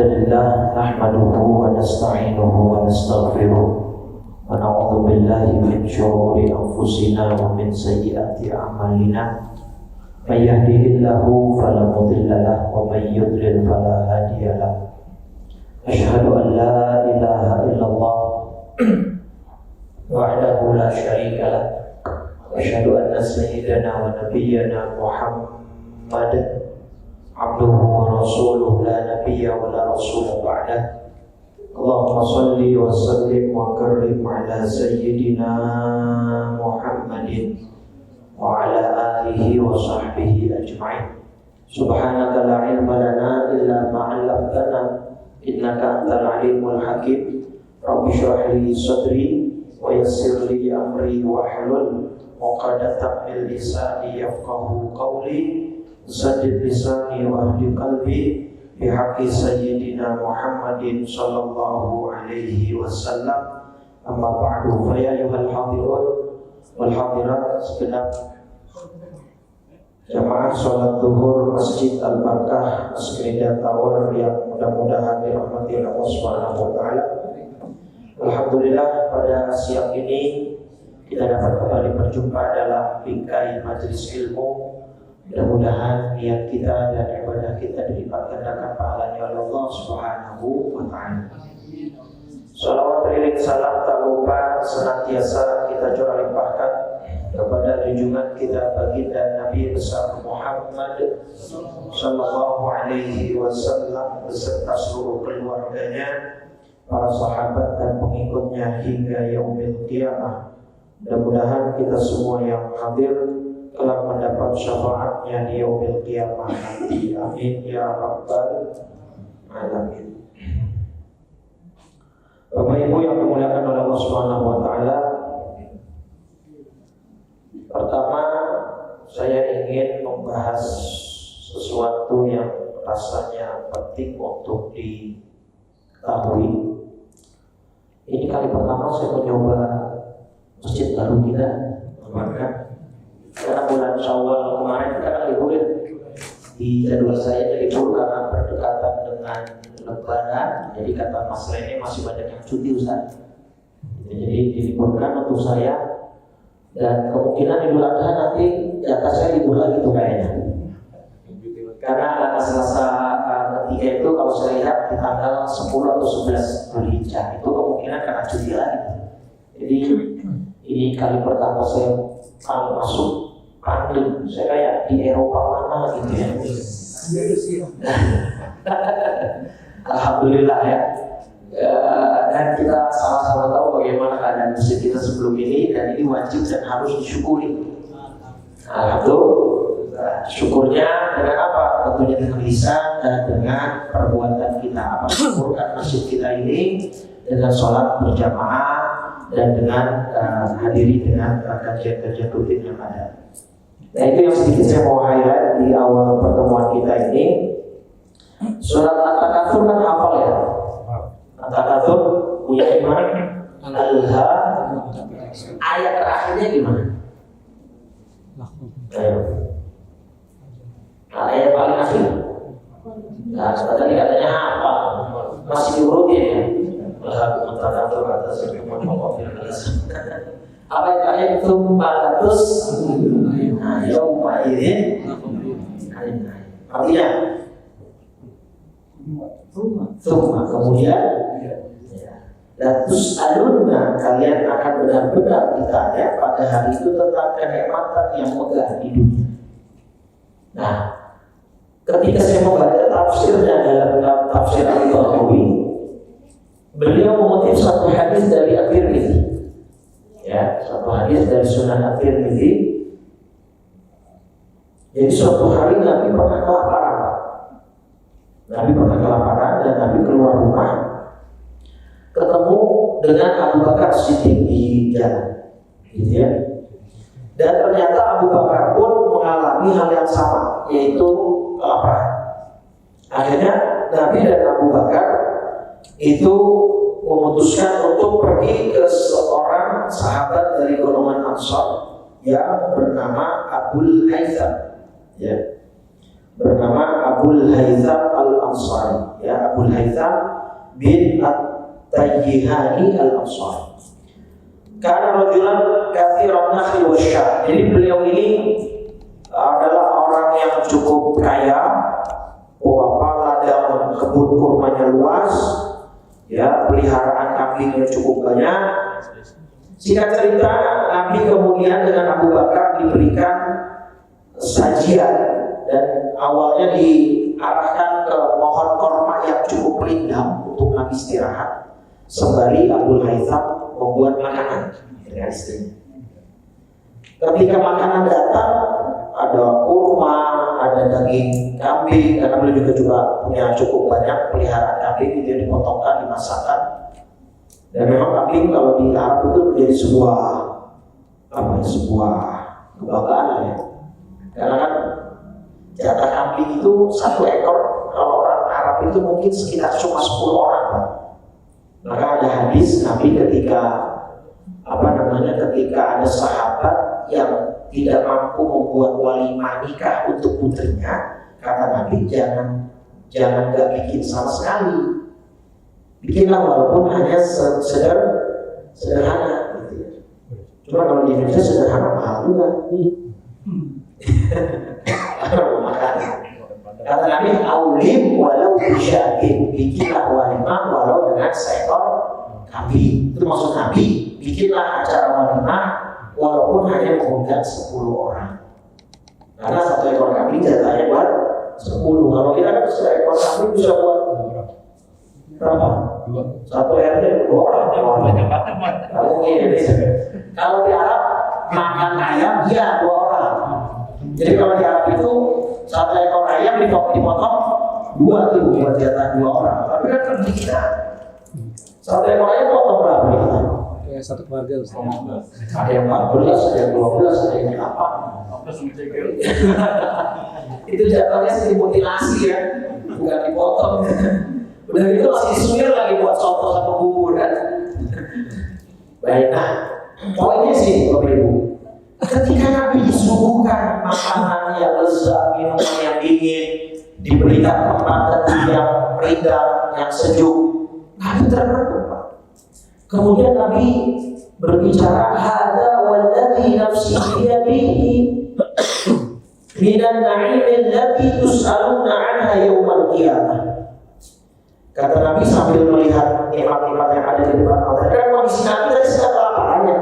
Alhamdulillah nahmaduhu wa nasta'inuhu wa nastaghfiruh wa na'udzu billahi min syururi anfusina wa min sayyiati a'malina may yahdihillahu fala mudilla lahu wa may yudlil fala hadiya lahu asyhadu an la ilaha illallah wahdahu la syarika lah wa asyhadu anna sayyidana wa nabiyyana Muhammadan abduhu wa rasuluh la nabiyya wa la rasula ba'dah. Allahumma salli wa sallim wa karrim ala sayyidina Muhammadin wa ala alihi wa sahbihi ajma'in. Subhanaka la ilma lana illa ma 'allamtana innaka antal alimul hakim. Rabbi shrah li sadri wa yassir li amri wa hlul 'uqdatam min lisani yafqahu qawli. Saddid lisani wa ahdi qalbi bihaqqi sayyidina Muhammadin sallallahu alaihi wasallam. Amma ba'du, fa ya ayyuhal hadirun wal hadirat, segenap jamaah salat zuhur Masjid Al-Barkah Askrida Tower yang mudah-mudahan dirahmati Allah Subhanahu wa taala. Alhamdulillah, pada siang ini kita dapat kembali berjumpa dalam bingkai majelis ilmu. Mudah-mudahan niat kita dan ibadah kita dilipat gandakan pahalanya oleh Allah Subhanahu wa taala. Salawat rilek salam tak lupa senantiasa kita curah limpahkan kepada junjungan kita baginda Nabi besar Muhammad sallallahu alaihi wasallam beserta seluruh keluarganya, para sahabat dan pengikutnya hingga yaumil qiyamah. Mudah-mudahan kita semua yang hadir telah mendapat syafaatnya di yaumil qiyamah nanti. Amin ya rabbal alamin. Bapak Ibu yang dimuliakan oleh Allah Subhanahu wa taala, pertama saya ingin membahas sesuatu yang rasanya penting untuk diketahui. Ini kali pertama saya mencoba masjid baru kita, maka karena bulan Syawal kemarin kita kan libur ya. Di jadwal saya libur karena berdekatan dengan Lebaran. Jadi kata Mas Rene masih banyak yang cuti Ustaz. Jadi diliburkan untuk saya. Dan kemungkinan Idul Adha nanti jatah saya libur lagi tuh kayaknya. Karena Selasa ketiga itu kalau saya lihat di tanggal 10 atau 11 Dzulhijjah itu kemungkinan karena cuti lagi. Jadi ini kali pertama saya masuk pandemi, saya kayak di Eropa mana gitu ya. Alhamdulillah ya. Dan kita sama-sama tahu bagaimana keadaan masjid kita sebelum ini, dan ini wajib dan harus disyukuri. Alhamdulillah. Syukurnya dengan apa? Tentunya dengan lisan dan dengan perbuatan kita. Apa syukurkan masjid kita ini dengan sholat berjamaah dan dengan hadiri dengan kajian-kajian rutin yang ada. Nah, itu yang sedikit saya mau highlight di awal pertemuan kita ini. Surat At-Takatsur kan hafal ya? At-Takatsur punya gimana? Al-Ha. Ayat terakhirnya gimana? Ayo. Ayat paling akhir. Nah, tadi katanya hafal. Masih diurutin ya? At-Takatsur atas semua apa yang kalian itu 400 yauma idzin artinya summa kemudian dan tus'aluna, kalian akan benar-benar ditanya pada hari itu tentang kenikmatan yang megah di dunia. Nah, ketika saya membaca tafsirnya dalam tafsir Al-Baghawi, beliau mengutip satu hadis dari At-Tirmidzi. Ya, satu hadis dari Sunan At-Tirmidzi. Jadi suatu hari Nabi pernah kelaparan. Dan Nabi keluar rumah, ketemu dengan Abu Bakar Siddiq di jalan, gitu ya. Dan ternyata Abu Bakar pun mengalami hal yang sama, yaitu kelaparan. Akhirnya Nabi dan Abu Bakar itu memutuskan untuk pergi ke seorang sahabat dari golongan Ansar yang bernama Abul Haytham. Ya. bernama Abul Haytham Al-Ansari, ya, Abul Haytham bin At-Tayyihani Al-Ansari. Karena rajulan katsiran nakhli wasya. Jadi beliau ini adalah orang yang cukup kaya, ladang kebun kurmanya luas, ya, peliharaan kambingnya cukup banyak. Singkat cerita, Nabi kemudian dengan Abu Bakar diberikan sajian dan awalnya diarahkan ke pohon kurma yang cukup rindang untuk Nabi istirahat. Sembari Abul Haytham membuat makanan dengan istrinya. Ketika makanan datang, ada kurma, ada daging kambing, karena beliau juga punya cukup banyak peliharaan kambing, itu dipotongkan, dimasakkan. Dan memang kambing kalau di Arab itu menjadi sebuah kebanggaan ya. Karena kan jatah kambing itu 1 ekor, kalau orang Arab itu mungkin sekitar cuma 10 orang. Maka ada hadis Nabi ketika ada sahabat yang tidak mampu membuat walimah nikah untuk putrinya, kata Nabi, jangan nggak bikin sama sekali, bikinlah walaupun hanya sederhana gitu ya. Cuma kalau di Indonesia sederhana mahal juga. Kata Nabi, aulim walau bisyakin, bikinlah walimah walau dengan seekor kambing. Itu maksud Nabi, bikinlah acara walimah walaupun hanya mengundang 10 orang. Karena 1 ekor kambing jatahnya buat 10. Kalau kita kan 1 ekor kambing bisa buat berapa? 1 RT 2 orang. Kalau di Arab makan ayam dia 2 orang. Jadi kalau di Arab itu 1 ekor ayam dipotong 2 tuh buat jatah 2 orang. Tapi kan di kita 1 ekor ayam potong berapa kita? Kayak 1 keluarga. Ada yang 14, ada yang 12, ada yang 8. Itu jatuhnya sih dimutilasi ya, bukan dipotong. Udah itu masih disuir lagi buat soto sama bubur kan. Baik, nah poinnya sih Bapak Ibu, ketika Nabi disuguhkan makanan yang lezat, minuman yang dingin, diberikan tempat yang rindang, yang sejuk, Nabi termenung. Kemudian Nabi berbicara, hadza walladzi nafsi biyadihi minan na'imil ladzi tus'aluna 'anha yaumal qiyamah. Kata Nabi sambil melihat nikmat-nikmat yang ada di depan mata. Kan kondisi Nabi tadi sedang kelaparannya.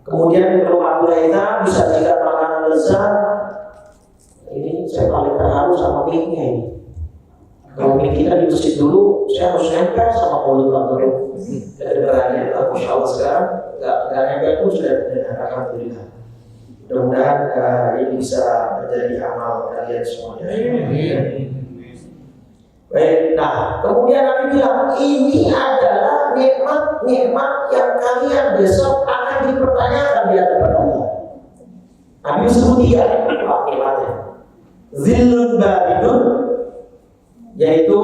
Kemudian kalau Abu Haytham disajikan makanan lezat. Ini saya paling terharu sama mie-nya ini. Kalau mie kita di masjid dulu, saya harus nempel sama mulut Pak Guru. Kedengarannya, Masya Allah sekarang nggak nempel pun sudah terdengar. Alhamdulillah. Mudah-mudahan ini bisa menjadi amal kalian semuanya. Baik, nah kemudian Nabi bilang, ini adalah nikmat-nikmat yang kalian besok akan dipertanyakan di hadapan Allah. Nabi sebut 3 nikmatnya. Zillun baridun, yaitu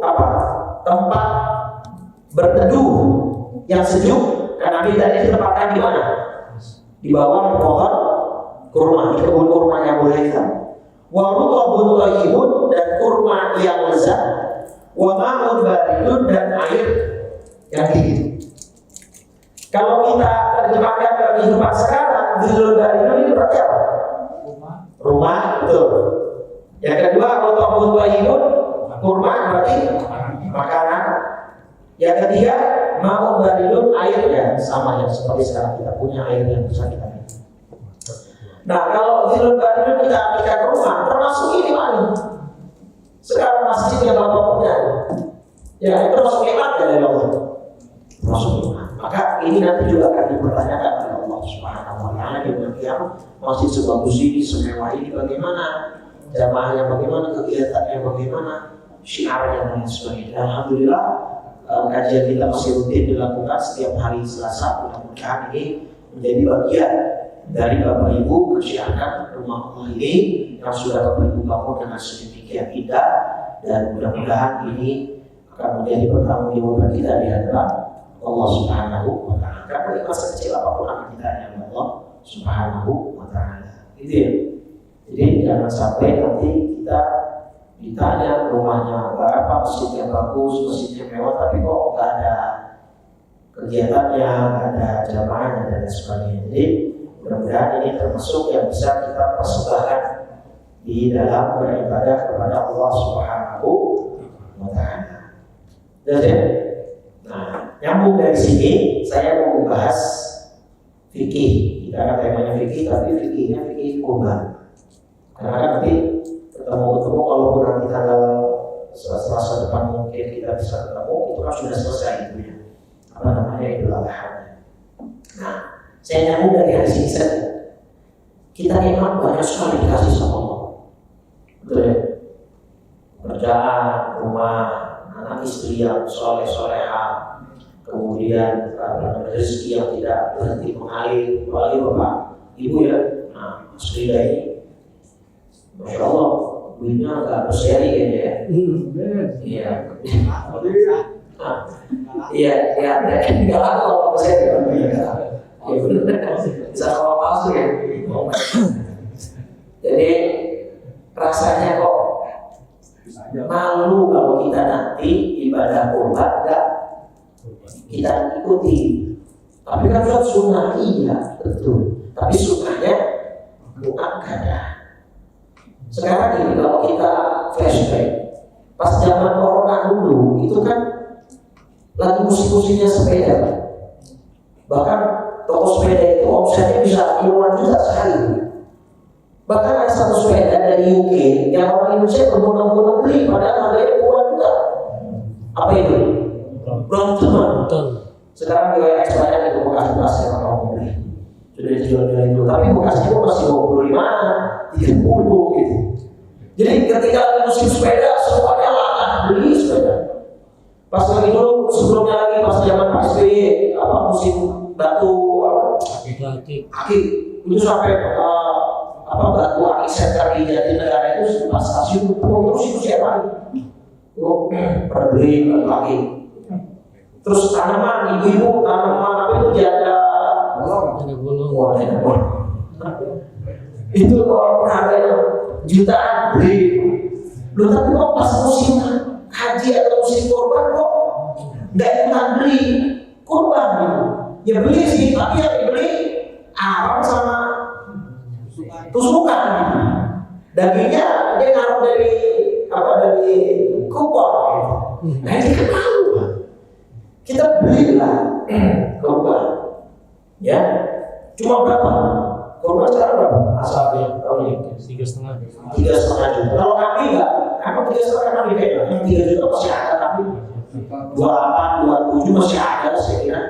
apa? Tempat berteduh yang sejuk. Karena Nabi tadi ditempatkan di mana? Di bawah pohon kurma, di kebun kurmanya Abu Haytham. Wa rutbun thayyibun, dan kurma yang lezat. Wa ma'un baridun, dan air yang dingin. Kalau kita terjemahkan ke kehidupan sekarang, zillun baridun itu berarti apa? Rumah, betul. Yang kedua, rutbun thayyibun, kurma berarti makanan. Yang ketiga, ma'un baridun, air yang sama yang seperti sekarang kita punya, air yang bisa kita minum. Nah, kalau zillun baridun kita aplikasikan ke rumah, termasuk ini mana? Sekarang masjid yang Bapak punya, ya itu termasuk nikmat dari Allah. Termasuk nikmat. Maka ini nanti juga akan dipertanyakan oleh Allah Subhanahu wa Ta'ala di hari kiamat. Masjid sebagus ini, semewah ini bagaimana? Jamaahnya bagaimana? Kegiatannya bagaimana? Syiarnya dan sebagainya. Alhamdulillah, kajian kita masih rutin dilakukan setiap hari Selasa. Mudah-mudahan ini menjadi bagian dari Bapak Ibu menyiarkan rumah Allah ini yang sudah Bapak Ibu bangun dengan sedemikian indah, dan mudah-mudahan ini akan menjadi pertanggungjawaban kita di hadapan Allah Subhanahu wa Ta'ala. Karena nikmat sekecil apapun akan ditanya oleh Allah Subhanahu wa Ta'ala. Gitu ya. Jadi jangan sampai nanti kita ditanya rumahnya apa, masjidnya bagus, masjidnya mewah, tapi kok nggak ada kegiatannya, nggak ada jamaahnya dan lain sebagainya. Jadi mudah-mudahan ini termasuk yang bisa kita persembahkan di dalam beribadah kepada Allah Subhanahu wa Ta'ala. Jadi, nah, nyambung dari sini saya mau membahas fikih. Kita kan temanya fikih, tapi fikihnya fikih kurban. Karena nanti ketemu kalaupun nanti tanggal Selasa depan mungkin kita bisa ketemu, itu kan sudah selesai itu ya. Apa namanya, Idul Adha. Nah, saya nyambung dari hadis ini saja. Kita memang banyak sekali dikasih sama Allah. Betul ya? Kerjaan, rumah, anak istri yang soleh-soleha, kemudian rezeki yang tidak berhenti mengalir, apalagi bapak, ibu ya. Nah, Mas Rida ini, Masya Allah, duitnya agak berseri kayaknya ya. Iya. Iya, nggak ada kalau berseri. Iya benar. Bisa kalau palsu ya. Jadi rasanya kok malu kalau kita nanti ibadah kurban enggak kita ikuti. Tapi kan sunnah iya betul. Tapi sunnahnya bukan kada. Sekarang ini kalau kita flashback, pas zaman corona dulu itu kan lagi musim-musimnya sepeda. Bahkan toko sepeda itu omsetnya bisa puluhan juta sekali. Bahkan ada satu sepeda dari UK yang orang Indonesia berbondong-bondong beli padahal harganya puluhan juta. Apa itu? Brompton. Sekarang GWX banyak itu bekas yang orang mau beli. Sudah dijual-jual itu, tapi bekasnya pun masih 25, 30 gitu. Jadi ketika musim sepeda semuanya langka beli sepeda. Pas lagi dulu sebelumnya lagi pas zaman Pak SBY musim batu akik itu sampai batu akik center di Jatinegara itu pas stasiun terus itu siapa? Perbeli batu akik. Terus tanaman ibu-ibu tanaman apa itu janda bolong. Itu kalau harganya jutaan beli. Loh tapi kok pas musim haji atau musim kurban kok nggak ikutan beli kurban gitu? Ya beli sih, tapi yang dibeli arang sama tusukan gitu. Dagingnya dia ngaruh dari kupon gitu. Nah ini kenapa? Kita belilah kurban. Ya, cuma berapa? Kurban sekarang berapa? Asalnya tahun ini 3,5 juta. Kalau kami enggak, aku 3,5 kami beda. Yang 3 juta masih ada, tapi 28, 27 masih ada saya kira.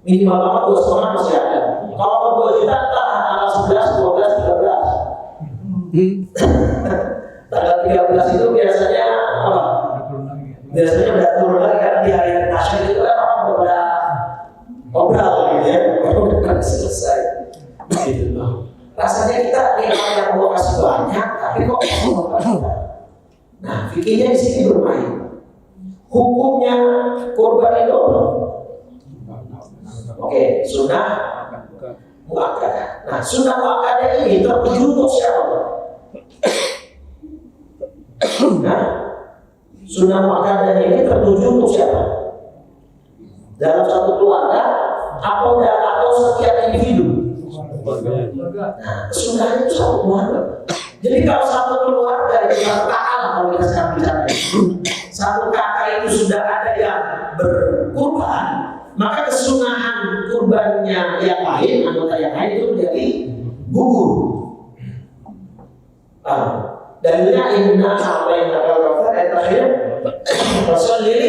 Minimal banget 2,5 masih ada. Kalau mau 2 juta, tanggal 11, 12, 13. Tanggal 13 itu biasanya apa? Biasanya udah turun lagi karena di hari nasional itu kan orang udah obral gitu ya, udah selesai. Gitu loh. Rasanya kita nikmat yang mau kasih banyak, tapi kok nah, fikirnya di sini bermain. Hukumnya kurban itu oke, sunnah muakkadah. Nah, sunnah muakkadah ini tertuju untuk siapa? Nah, sunnah muakkadah ini tertuju untuk siapa? Dalam satu keluarga atau setiap individu? Nah, kesunahan itu satu keluarga. Jadi kalau satu keluarga itu satu kakak lah kalau kita sekarang bicara, satu kakak itu sudah ada yang berkurban, maka kesunahan kurbannya yang lain, anggota yang lain itu menjadi gugur. Dalilnya inna apa yang kata ayat terakhir, Rasulullah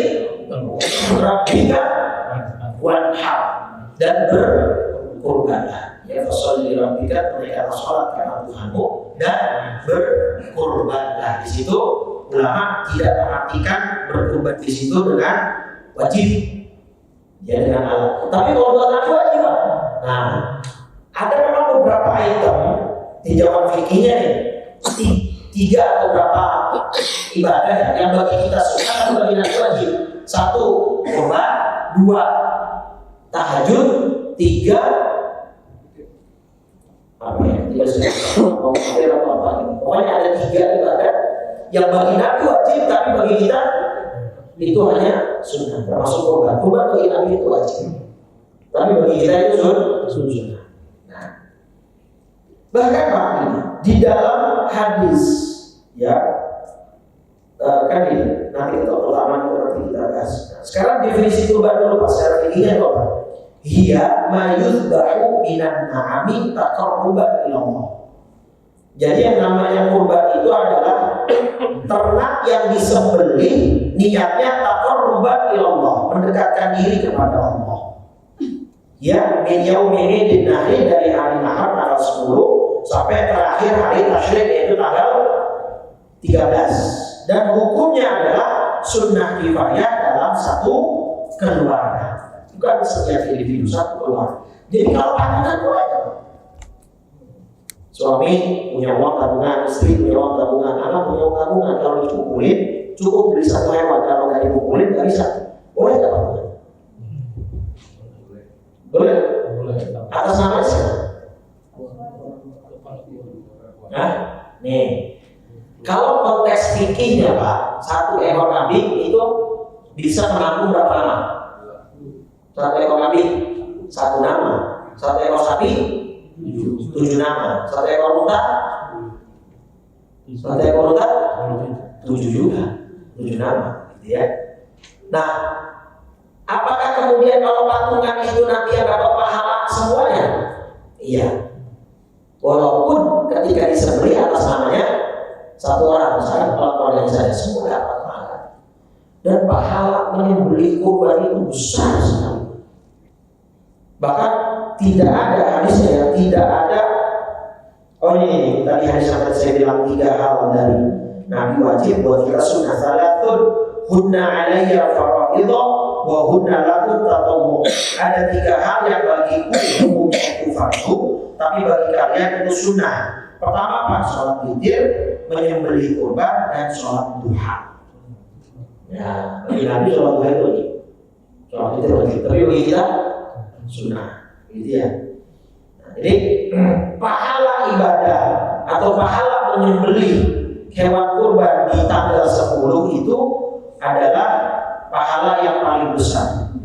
rabbika wanhar dan berkurbanlah. Ya fasholli rabbika, tunaikanlah sholat karena Tuhanmu dan berkurbanlah. Di situ ulama tidak mengartikan berkurban di situ dengan wajib, ya dengan alat. Tapi kalau buat aku wajib. Nah, ada memang beberapa item di jawaban fikihnya nih, 3 atau berapa ibadah yang bagi kita sunnah dan bagi Nabi wajib. 1 kurban, 2 tahajud, 3 apa ya? Pokoknya ada 3 ibadah Yang bagi Nabi wajib, tapi bagi kita itu hanya sunnah, termasuk kurban. Kurban bagi Nabi itu wajib, tapi bagi kita itu sunnah. Nah, bahkan Pak, di dalam hadis, ya, kan ini nanti kita utama itu nanti kita bahas. Nah, sekarang definisi kurban dulu Pak, secara fikihnya apa? Hiya ma yudbahu minan na'ami taqarruban ila Allah. Jadi yang namanya kurban itu adalah ternak yang disembelih niatnya taqarruban ila Allah, mendekatkan diri kepada Allah. Ya, min yaumi idin nahri, dari hari Nahar tanggal 10 sampai terakhir hari tasyrik yaitu tanggal 13. Dan hukumnya adalah sunnah kifayah dalam satu keluarga. Bukan setiap individu, satu keluarga. Jadi kalau tabungan boleh, suami punya uang tabungan, istri punya uang tabungan, anak punya uang tabungan. Kalau dipukulin cukup beli satu hewan, kalau nggak dipukulin nggak bisa. Boleh nggak tabungan? Boleh. Atas nama siapa? Nah, nih. Kalau konteks fikihnya Pak, satu ekor kambing itu bisa menampung berapa nama? Satu ekor kambing, satu nama. Satu ekor sapi, 7 nama. Satu ekor unta, 7 juga, 7 nama, gitu ya. Nah, apakah kemudian kalau patungan itu nanti yang dapat pahala semuanya? Iya. Walaupun ketika disembelih atas namanya satu orang, misalnya kalau keluarga saya semua dapat pahala. Dan pahala menyembelih kurban itu besar sekali. Bahkan tidak ada hadisnya, ya, tidak ada. Oh ini tadi hadis yang saya bilang 3 hal dari Nabi wajib buat kita sunnah. Salatun hunna alayya faraidah wa hunna lakum tatawwu. Ada 3 hal yang bagiku umumnya itu fardu, tapi bagi kalian itu sunnah. Pertama Pak, sholat witir, menyembelih kurban, dan sholat duha. Ya, bagi Nabi sholat duha itu wajib, sholat witir wajib, tapi bagi kita sunnah, gitu ya. Nah, jadi pahala ibadah atau pahala menyembelih hewan kurban di tanggal 10 itu adalah pahala yang paling besar,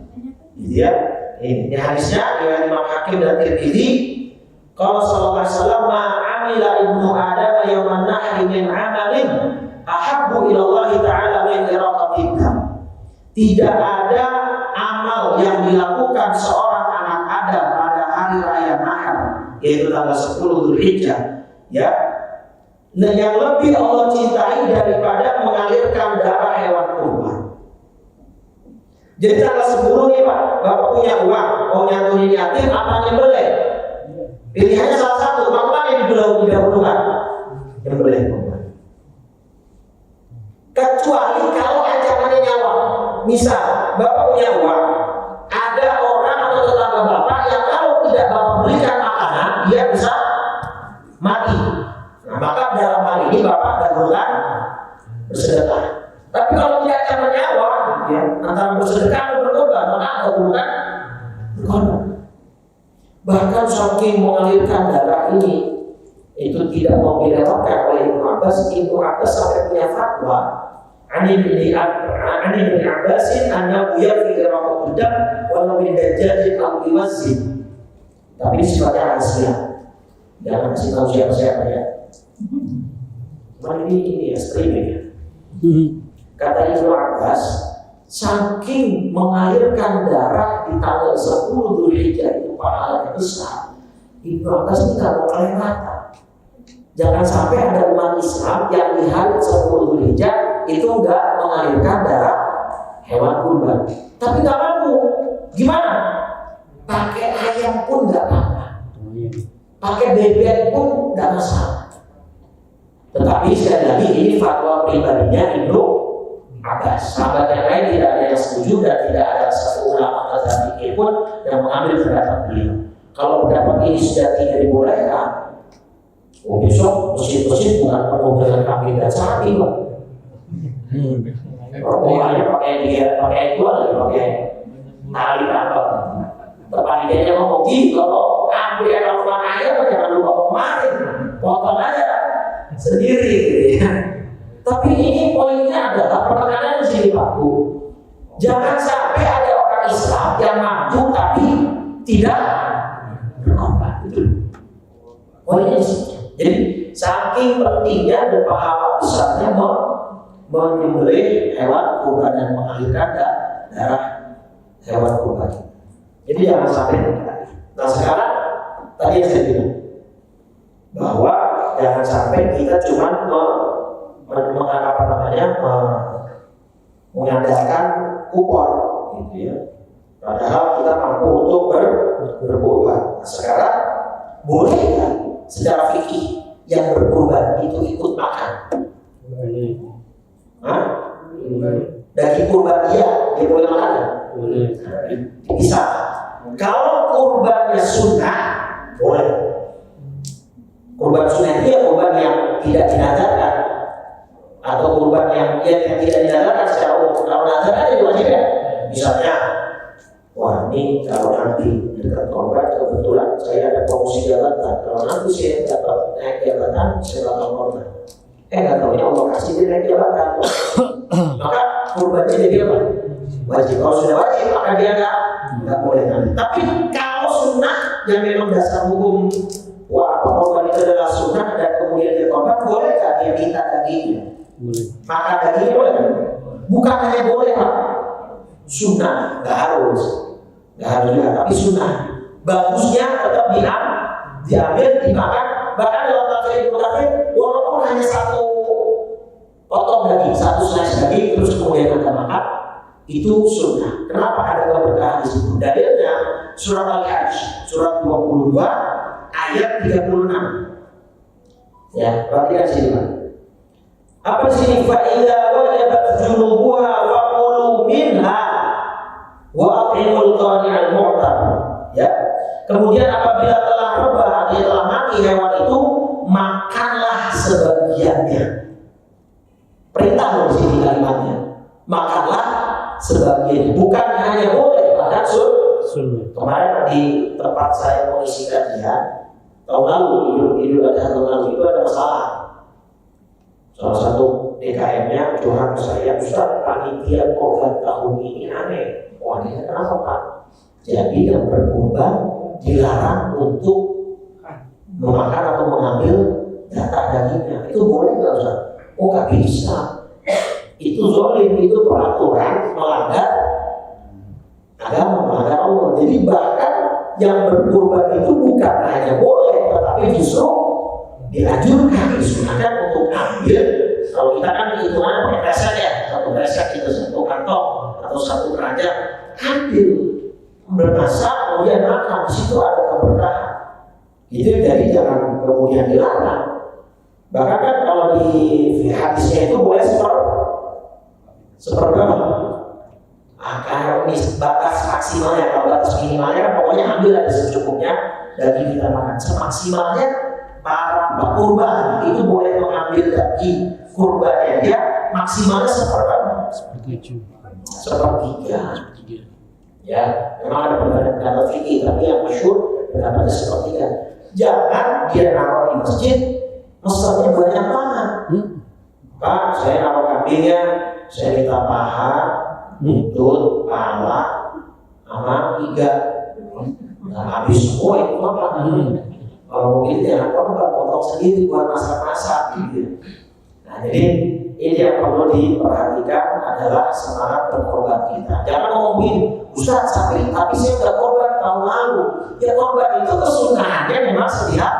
gitu ya. Ini hadisnya riwayat Imam Hakim dan Tirmidzi. Qala sallallahu alaihi wasallam, ma amila ibnu adam yawman nahri min amalin ahabbu ila Allah taala min iraqatin. Tidak ada amal yang dilakukan seorang anak Adam pada hari raya Nahar, yaitu tanggal 10 Dzulhijjah, ya, yang lebih Allah cintai daripada mengalirkan darah hewan kurban. Jadi tanggal 10 nih Pak, Bapak punya uang, mau nyantunin yatim apa nyembelih? Pilihannya salah satu, mana yang didahulukan? Nyembelih kurban. Kecuali kalau ancamannya nyawa. Misal, Bapak punya uang, ada orang atau tetangga Bapak yang kalau tidak Bapak belikan makanan, dia bisa mati. Nah, maka dalam hal ini Bapak dahulukan bersedekah. Tapi kalau tidak ancaman nyawa, ya, antara bersedekah atau berkorban, maka dahulukan berkorban. Bahkan saking mengalirkan darah ini, itu tidak mau dilewatkan oleh Ibnu Abbas. Ibnu Abbas sampai punya fatwa, Ani bin Abbasin annahu yafi iraqatul dam walau min dajjalin aw biwazin. Tapi ini sifatnya rahasia, jangan kasih tahu siapa-siapa ya. Cuman ini ya streaming ya. Kata Ibnu Abbas, saking mengalirkan darah di tanggal 10 Dzulhijjah itu pahalanya besar. Ibnu Abbas ini kalau kalian kata, jangan sampai ada umat Islam yang di hari 10 Dzulhijjah itu enggak mengalirkan darah hewan kurban. Tapi enggak mampu. Gimana? Pakai ayam pun enggak apa-apa. Pakai bebek pun enggak masalah. Tetapi sekali lagi ini fatwa pribadinya Ibnu Abbas. Sahabat yang lain tidak ada yang setuju dan tidak ada satu ulama mazhab fikih pun yang mengambil pendapat beliau. Kalau pendapat ini sudah tidak dibolehkan, besok masjid-masjid bukan penuh dengan kambing dan sapi, Pak. Orangnya pakai itu lagi, pakai tali tambang. Terpanitianya ngomong gitu, kalau kambing ada rumah ayam, jangan lupa kemarin, potong aja sendiri, gitu ya. Tapi mampu. Jangan sampai ada orang Islam yang mampu tapi tidak berkorban. Itu poinnya di situ. Jadi saking pentingnya dan pahala besarnya menyembelih hewan kurban dan mengalirkan darah hewan kurban. Jadi jangan sampai. Nah sekarang tadi yang saya bilang bahwa jangan sampai kita cuma mengandalkan kupon, gitu ya. Padahal kita mampu untuk berkorban. Nah, sekarang boleh kan secara fikih yang berkorban itu ikut makan? Daging kurban dia boleh makan kan? Bisa. Kalau kurbannya sunnah boleh. Kurban sunnah itu ya kurban yang tidak dinadarkan atau kurban yang tidak dinadarkan secara umum. Kalau nadarkan itu wajib ya. Misalnya, wah ini kalau nanti dekat korban kebetulan saya ada promosi jabatan. Kalau nanti saya dapat naik jabatan, saya bakal korban. Nggak tahu ya Allah kasih dia naik jabatan. Maka kurbannya jadi apa? Wajib. Kalau sudah wajib maka dia nggak boleh nanti. Tapi kalau sunnah yang memang dasar hukum korban itu adalah sunnah dan kemudian dia korban, boleh nggak dia minta dagingnya? Boleh. Makan dagingnya boleh? Bukan hanya boleh Pak, sunnah, nggak harus juga, tapi sunnah. Bagusnya tetap diambil, dimakan. Bahkan dalam tafsir Ibnu Katsir, walaupun hanya satu potong daging, satu slice daging, terus kemudian Anda makan, itu sunnah. Kenapa ada keberkahan di situ? Dalilnya surat Al-Hajj, surat 22 ayat 36. Ya, perhatikan sini Pak. Apa sih? Fa idza wajabat junubuha faqulu minha wa at'imul qani'al mu'tar. Ya. Kemudian apabila telah rebah, dia telah mati hewan itu, makanlah sebagiannya. Perintah di sini kalimatnya. Makanlah sebagiannya. Bukan hanya boleh, bahkan sunnah. Kemarin di tempat saya mengisi kajian tahun lalu, Idul Adha tahun lalu itu ada masalah. Salah satu DKM-nya curhat ke saya, Ustaz, panitia korban tahun ini aneh. Wah, ini kenapa Pak? Jadi yang berkorban dilarang untuk memakan atau mengambil data dagingnya. Itu boleh nggak Ustaz? Oh nggak bisa. Itu zalim, itu peraturan melanggar agama, melanggar Allah. Jadi bahkan yang berkorban itu bukan hanya boleh, tetapi justru dianjurkan, disunahkan untuk ambil. Kalau kita kan hitungannya pakai kresek ya, satu kresek itu satu kantong atau satu keranjang, ambil, bermasak, kemudian makan. Di situ ada keberkahan. Itu jadi jangan kemudian dilarang. Bahkan kan kalau di hadisnya itu boleh seperberapa? Kalau ini batas maksimalnya, kalau batas minimalnya kan pokoknya ambil aja secukupnya daging kita makan. Semaksimalnya para pekurban itu boleh mengambil daging kurbannya dia maksimalnya seperberapa? Sepertiga. Ya, memang ada pendapat fikih, tapi yang masyhur pendapatnya sepertiga. Jangan dia naruh di masjid, masjidnya banyak banget. Pak, saya naruh kambingnya, saya minta paha, buntut, kepala, sama iga. Nah, habis semua itu apa? Kalau mungkin jangan korban, potong sendiri buat masak-masak gitu. Nah, jadi ini yang perlu diperhatikan adalah semangat berkorban kita. Jangan ngomongin, Ustaz, tapi saya udah korban tahun lalu. Ya korban itu kesunahannya memang setiap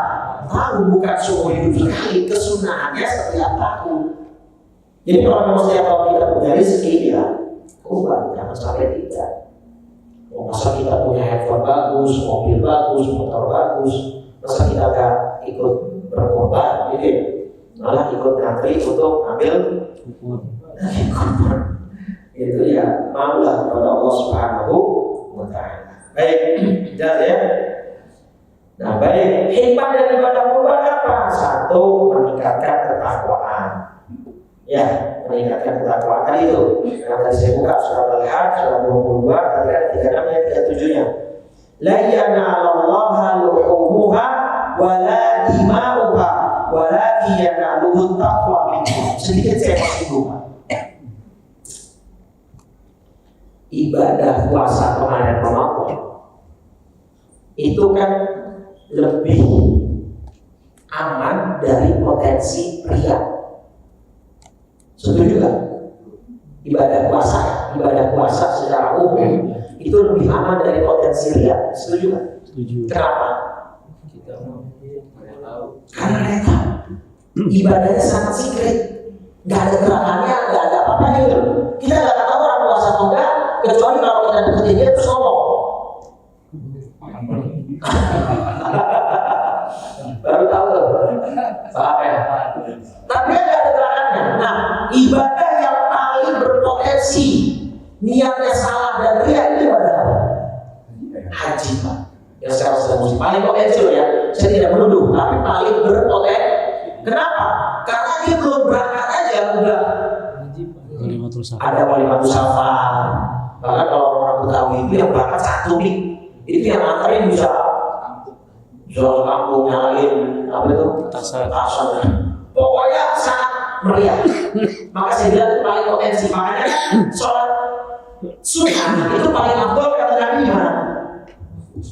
tahun, bukan seumur hidup sekali. Kesunahannya setiap tahun. Jadi kalau memang setiap tahun kita punya rezeki ya korban, jangan sampai tidak. Masa kita punya handphone bagus, mobil bagus, motor bagus, masa kita gak ikut berkorban, jadi malah ikut ngantri untuk ambil korban. Itu ya maulah kepada Allah Subhanahu wa Ta'ala. Baik, jelas ya. Nah, baik, hikmah dari ibadah kurban apa? Satu, meningkatkan ketakwaan. Ya, meningkatkan ketakwaan tadi itu. Yang tadi saya buka surat Al-Hajj surat 22, tadi ada 36 ayat 37-nya. La yanalallaha luhumuha wa la dima'uha wa la yanaluhu taqwa minkum. Sedikit saya masih buka. ibadah puasa kemarin Ramadan itu kan lebih aman dari potensi riya. Setuju gak? Ibadah puasa secara umum itu lebih aman dari potensi riya. Setuju gak? Setuju. Kenapa? Karena mereka tahu ibadahnya sangat secret, nggak ada gerakannya, nggak ada apa-apa gitu. Kita nggak tahu orang puasa atau enggak, kecuali kalau kita deketin dia terus ngomong. Baru tahu loh, paham ya? Tapi nggak ada gerakannya. Nah, ibadah yang paling berpotensi niatnya salah dan riya itu ibadah apa? Haji, Pak. Yang secara muslim paling potensial ya. Saya tidak menuduh, tapi paling berpotensi. Kenapa? Karena dia belum berangkat aja udah ada walimatul safar. Bahkan kalau orang Betawi itu yang berangkat satu nih, itu yang antarin bisa jual kampung nyalain apa itu tasan. Pokoknya sangat meriah. Maka saya bilang itu paling potensi. Makanya sholat sunnah itu paling afdol kata Nabi di mana?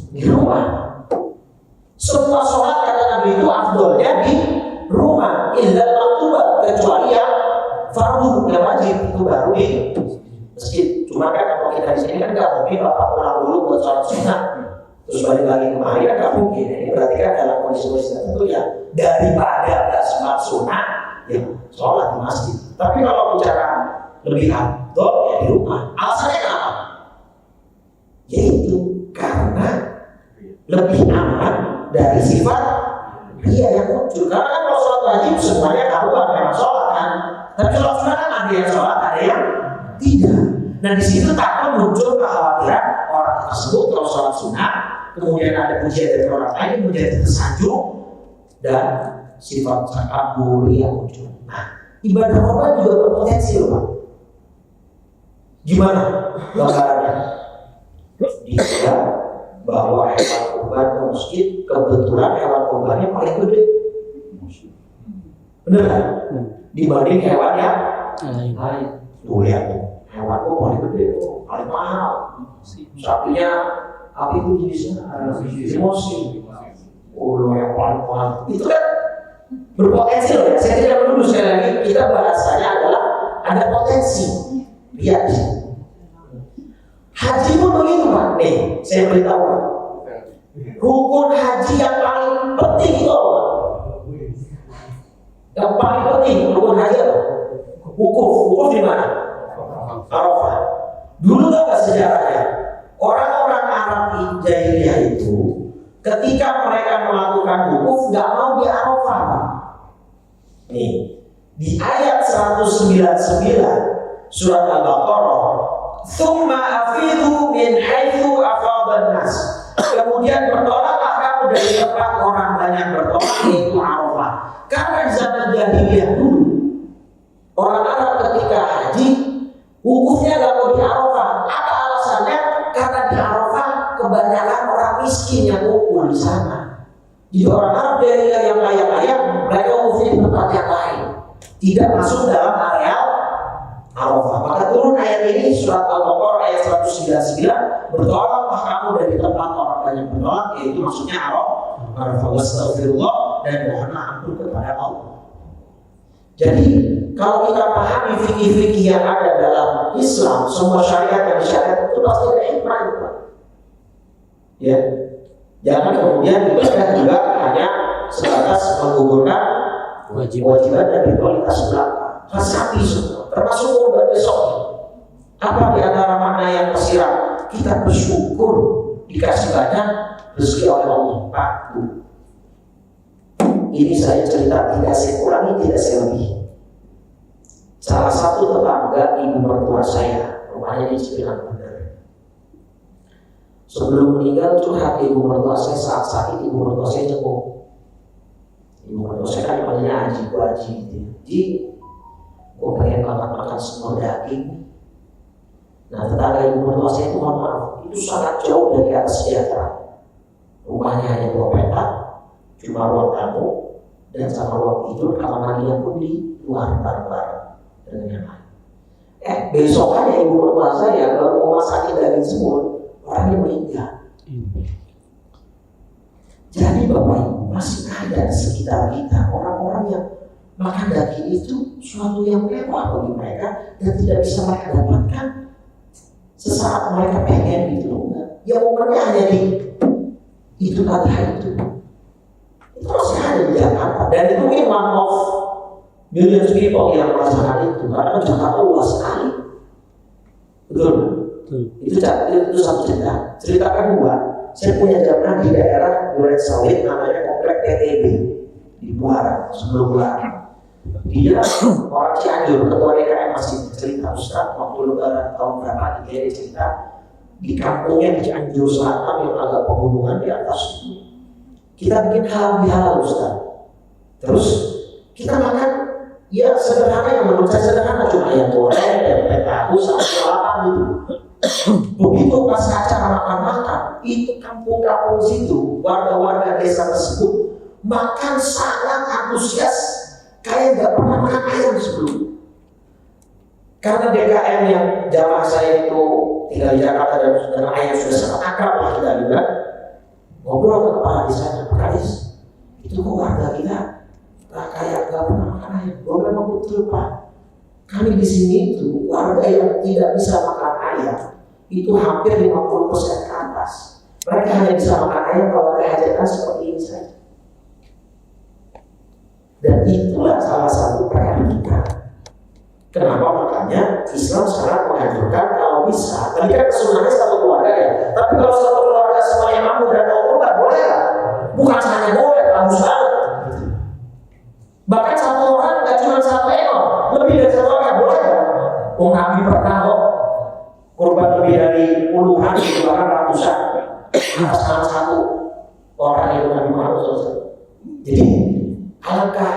Di rumah. Semua sholat kata Nabi itu afdolnya di rumah. Illa maktubah, kecuali yang fardu, yang wajib itu baru di masjid. Cuma kan kalau kita di sini kan nggak mungkin bapak pulang dulu buat sholat sunnah terus balik lagi kemari kan nggak mungkin. Ini berarti kan dalam kondisi tertentu ya daripada nggak sholat sunnah ya sholat di masjid. Tapi kalau bicara lebih afdol ya di rumah. Alasannya kenapa? Yaitu karena lebih aman dari sifat riya yang muncul. Karena kan kalau sholat wajib semuanya karuan memang sholat kan. Tapi sholat sunnah kan ada yang sholat, ada yang tidak. Nah di situ takut muncul kekhawatiran orang tersebut kalau sholat sunnah, kemudian ada pujian dari orang lain menjadi tersanjung dan sifat takabur yang muncul. Nah ibadah korban juga berpotensi loh Pak. Gimana gambarannya? Dia bawa hewan kurban ke masjid, kebetulan hewan kurbannya paling gede. Bener kan? Dibanding hewan yang lain. Tuh lihat tuh, hewanku paling gede, paling mahal. Sapinya, api itu jenisnya emosi. Oh, yang paling mahal. Itu kan berpotensi loh ya. Saya tidak menuduh sekali lagi. Kita bahasanya adalah ada potensi. Lihat. Haji pun begitu Pak. Nih, saya beritahu Pak. Rukun haji yang paling penting itu apa? Yang paling penting rukun haji apa? Wukuf di mana? Arafah. Dulu nggak sejarahnya. Orang-orang Arab jahiliyah itu, ketika mereka melakukan wukuf, nggak mau di Arafah. Nih, di ayat 199 surat Al-Baqarah, "Tsumma afidu min haitsu afadhan nas." Kemudian bertolaklah kamu dari tempat orang banyak bertolak, yaitu Arafah. Karena di zaman jahiliyah dulu, orang Arab ketika haji, wukufnya nggak mau di Arafah. Apa alasannya? Karena di Arafah kebanyakan orang miskin yang kumpul di sana. Jadi orang Arab jahiliyah yang kaya-kaya, mereka wukufnya di tempat yang lain, tidak masuk dalam area Arafah. Maka turun ayat ini surat Al-Baqarah ayat 199, bertolaklah kamu dari tempat orang banyak bertolak, yaitu maksudnya Arafah. Wastaghfirullah, dan mohonlah ampun kepada Allah. Jadi kalau kita pahami fikih-fikih yang ada dalam Islam, semua syariat yang disyariat itu pasti ada hikmah itu Pak. Ya, jangan kemudian ibadah juga hanya sebatas menggugurkan kewajiban dan ritualitas belaka. Rasapi semua, termasuk korban besok. Apa di antara makna yang tersirat? Kita bersyukur dikasih banyak rezeki oleh Allah. Pak, Bu, ini saya cerita, tidak saya kurangi, tidak saya lebih. Salah satu tetangga ibu mertua saya, rumahnya di Cipinang Bener. Sebelum meninggal curhat ibu mertua saya, saat sakit ibu mertua saya jenguk. Ibu mertua saya kan dipanggilnya Haji, Bu Haji gitu. Ji, gue pengen banget makan semur daging. Nah tetangga ibu mertua saya itu mohon maaf, itu sangat jauh dari atas sejahtera. Rumahnya hanya 2 petak, cuma ruang tamu dan sama ruang tidur, kamar mandinya pun di luar bareng-bareng dengan yang lain. Besokannya ibu mertua saya baru mau masakin daging semut, orangnya meninggal. Jadi Bapak Ibu, masih ada di sekitar kita orang-orang yang makan daging itu suatu yang mewah bagi mereka dan tidak bisa mereka dapatkan sesaat mereka pengen gitu loh. Ya momennya hanya di Idul Adha itu masih ada di Jakarta, dan itu mungkin one of millions people yang merasakan itu karena Jakarta luas sekali. Betul. Itu satu cerita. Cerita kedua, saya punya jamaah di daerah Duren Sawit namanya komplek PTB di Buaran sebelum Lebaran. Dia orang Cianjur, ketua DKM masih cerita Ustaz waktu Lebaran tahun berapa dia cerita di kampungnya di Cianjur Selatan yang agak pegunungan di atas itu. Kita bikin halal Ustaz. Terus kita makan ya sederhana, yang menurut saya sederhana, cuma ayam goreng, tempe tahu, sama lalapan gitu. Begitu pas acara makan-makan, itu kampung-kampung situ, warga-warga desa tersebut makan sangat antusias, kayak nggak pernah makan ayam sebelum. Karena DKM yang jamaah saya itu tinggal di Jakarta dan ayam sudah sangat akrab lah kita juga. Ngobrol ke kepala desanya, Pak Kades, itu kok warga kita kayak nggak pernah makan ayam. Gue memang betul Pak. Kami di sini itu warga yang tidak bisa makan ayam itu hampir 50% ke atas. Mereka hanya bisa makan ayam kalau ada hajatan seperti ini saja. Dan itulah salah satu PR kita. Kenapa makanya Islam sangat menganjurkan kalau bisa. Tadi kan kesunahnya satu keluarga ya. Tapi kalau satu keluarga semuanya mampu dan mau kurban, boleh lah. Bukan hanya boleh, bagus banget. Bahkan satu orang nggak cuma satu ekor, lebih dari satu orang boleh. Nabi pernah kok kurban lebih dari puluhan, bahkan ratusan atas nama satu orang yang Nabi Muhammad SAW. Jadi alangkah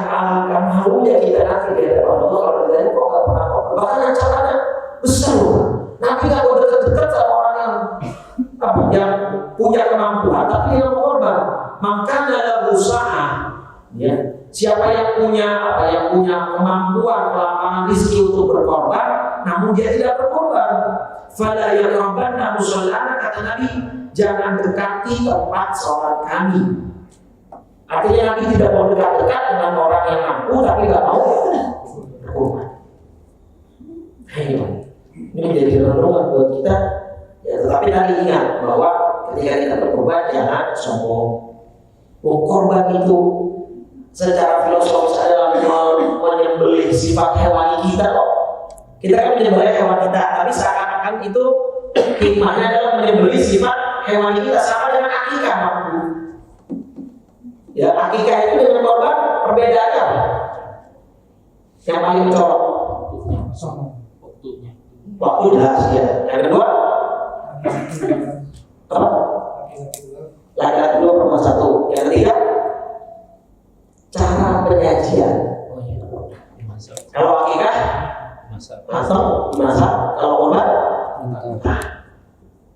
malunya kita nanti di hadapan Allah kalau kita kok nggak pernah kok. Bahkan ancamannya besar loh. Nabi nggak mau dekat-dekat sama orang yang punya kemampuan, tapi yang korban. Maka ada usaha. Ya, siapa yang punya kemampuan kelapangan rezeki untuk berkorban, namun dia tidak berkorban. Fala yaqrabanna musallana, kata Nabi, jangan dekati tempat sholat kami. Artinya Nabi tidak mau dekat-dekat dengan orang yang mampu tapi nggak mau berkorban. Ini menjadi renungan buat kita. Ya, tetapi tadi ingat bahwa ketika kita berkorban jangan sombong. Korban itu secara filosofis adalah menyembelih sifat hewani kita kok. Kita kan menyembelih hewan kita, tapi seakan-akan itu hikmahnya adalah menyembelih sifat hewani kita, sama dengan akikah. Ya, akikah itu dengan korban perbedaannya apa? Yang paling mencolok waktu jelas ya. Yang kedua apa? Laki-laki 2 perempuan 1. Yang ketiga cara penyajian. Kalau akikah masak, kalau korban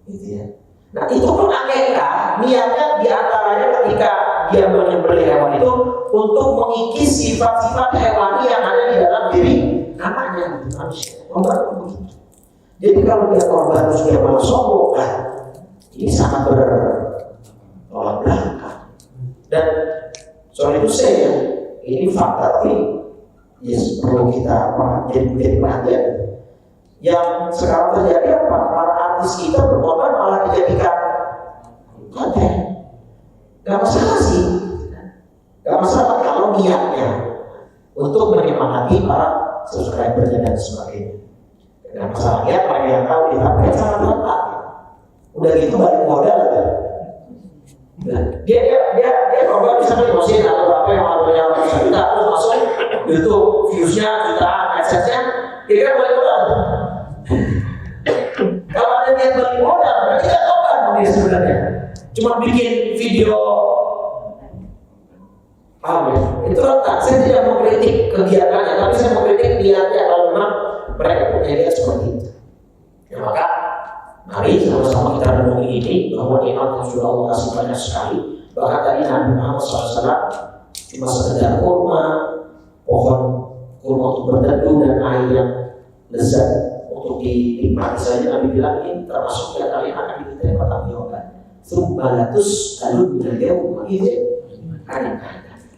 gitu ya. Nah itu pun akikah niatnya diantaranya ketika dia menyembelih hewan itu untuk mengikis sifat-sifat hewani yang ada di dalam diri anaknya manusia. Korban begitu. Jadi kalau dia korban terus dia malah sombong, ini sangat bertolak belakang. Dan soal itu saya ini fakta, tapi perlu kita menjadi perhatian. Yang sekarang terjadi apa? Para artis kita berkorban malah dijadikan konten. Gak masalah sih, gak masalah kalau niatnya untuk menyemangati para subscribernya dan sebagainya. Gak masalahnya mereka yang tahu dia sangat tepat. Udah gitu balik modal kan. Dia korban misalnya mesin atau berapa yang harganya ratusan juta, terus masuk itu viewsnya jutaan, aksesnya, kira-kira balik modal. Kalau ada niat balik modal, berarti nggak korban dia sebenarnya. Cuma bikin video, itu rentan. Saya tidak mau kritik kegiatannya, tapi saya mau kritik niatnya kalau memang mereka punya niat seperti itu. Ya, maka mari sama-sama kita renungi ini bahwa nikmat yang sudah Allah kasih banyak sekali. Bahkan tadi Nabi Muhammad SAW cuma sekedar kurma, pohon kurma untuk berteduh dan air yang lezat untuk dinikmati saja. Nabi bilang ini termasuk yang kalian akan diminta pertanggungjawaban. Subhanatus alun beliau kan.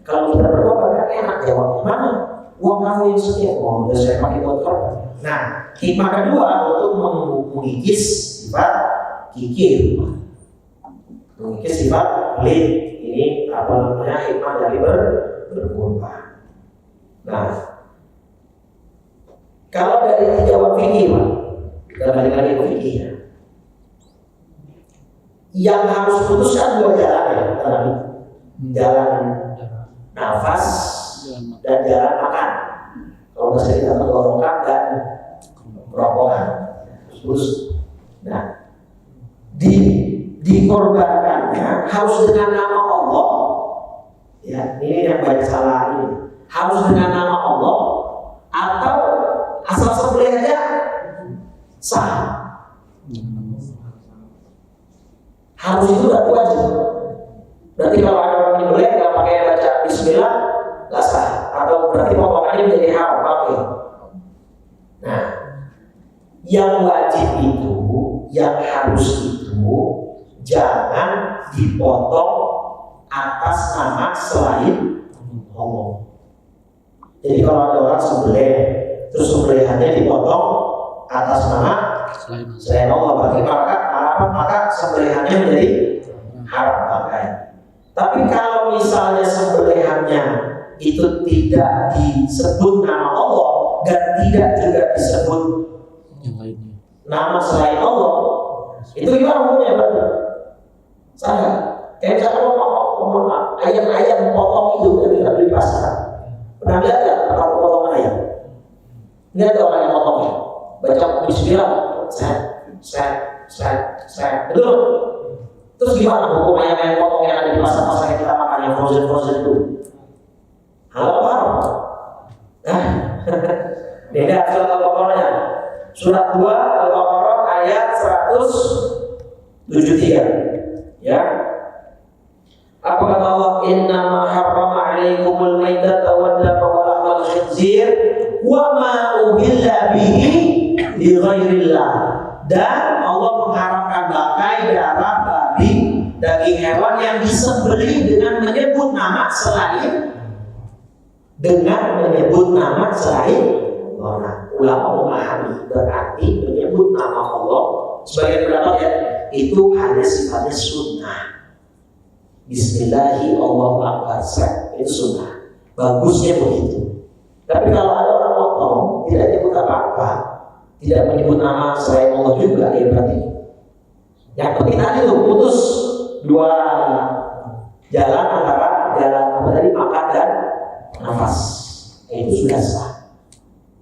Kalau kita bertobat kan enak jawabnya, mana uang kamu yang sekian? Udah saya pakai buat korban. Nah, hikmah kedua untuk mengikis sifat kikir, mengikis sifat pelit. Ini apa namanya hikmah dari berkorban. Nah, kalau dari jawab fikih, kita balik lagi ke fikih ya. Yang harus putuskan dua jalan ya, jalan nafas dan jalan makan. Kalau bahasa kita tenggorokan dan kerongkongan. Terus, nah, dikorbankannya harus dengan nama Allah. Ya, ini yang banyak salah ini. Harus dengan nama Allah atau asal sembelih aja sah. Harus itu berarti wajib. Berarti kalau ada orang menyembelih nggak pakai baca Bismillah nggak sah. Atau berarti potongannya menjadi haram pakai. Nah, yang wajib itu, yang harus itu jangan dipotong atas nama selain Allah. Jadi kalau ada orang sembelih, terus sembelihannya dipotong atas nama selain Allah, maka sembelihannya menjadi haram pakai. Tapi kalau misalnya sembelihannya itu tidak disebut nama Allah dan tidak juga disebut nama selain Allah, itu gimana hukumnya berarti? Saya kayak misalnya ayam potong itu yang kita beli di pasar. Pernah lihat nggak kalau potongan ayam? Lihat orang yang potongnya, baca Bismillah, betul. Terus gimana hukum ayam potong yang ada di pasar-pasar yang kita makan yang frozen itu? Halal apa haram? Beda surat Al-Baqarahnya. Surat 2 Al-Baqarah ayat 173. Ya. Apa kata Allah? Innama harrama 'alaikumul maitata wad dama wa lahmal khinzir wa ma uhilla bihi li ghairillah. Dan Allah mengharamkan bangkai, darah, babi, daging hewan yang disembelih dengan menyebut nama selain Allah. Ulama memahami berarti menyebut nama Allah sebagai pendapat ya, itu hanya sifatnya sunnah. Bismillahi Allahu Akbar, itu sunnah. Bagusnya begitu. Tapi kalau ada orang potong tidak menyebut apa-apa, tidak menyebut nama selain Allah juga, ya berarti yang penting tadi tuh putus dua jalan antara jalan apa tadi, makan dan nafas, itu sudah sah.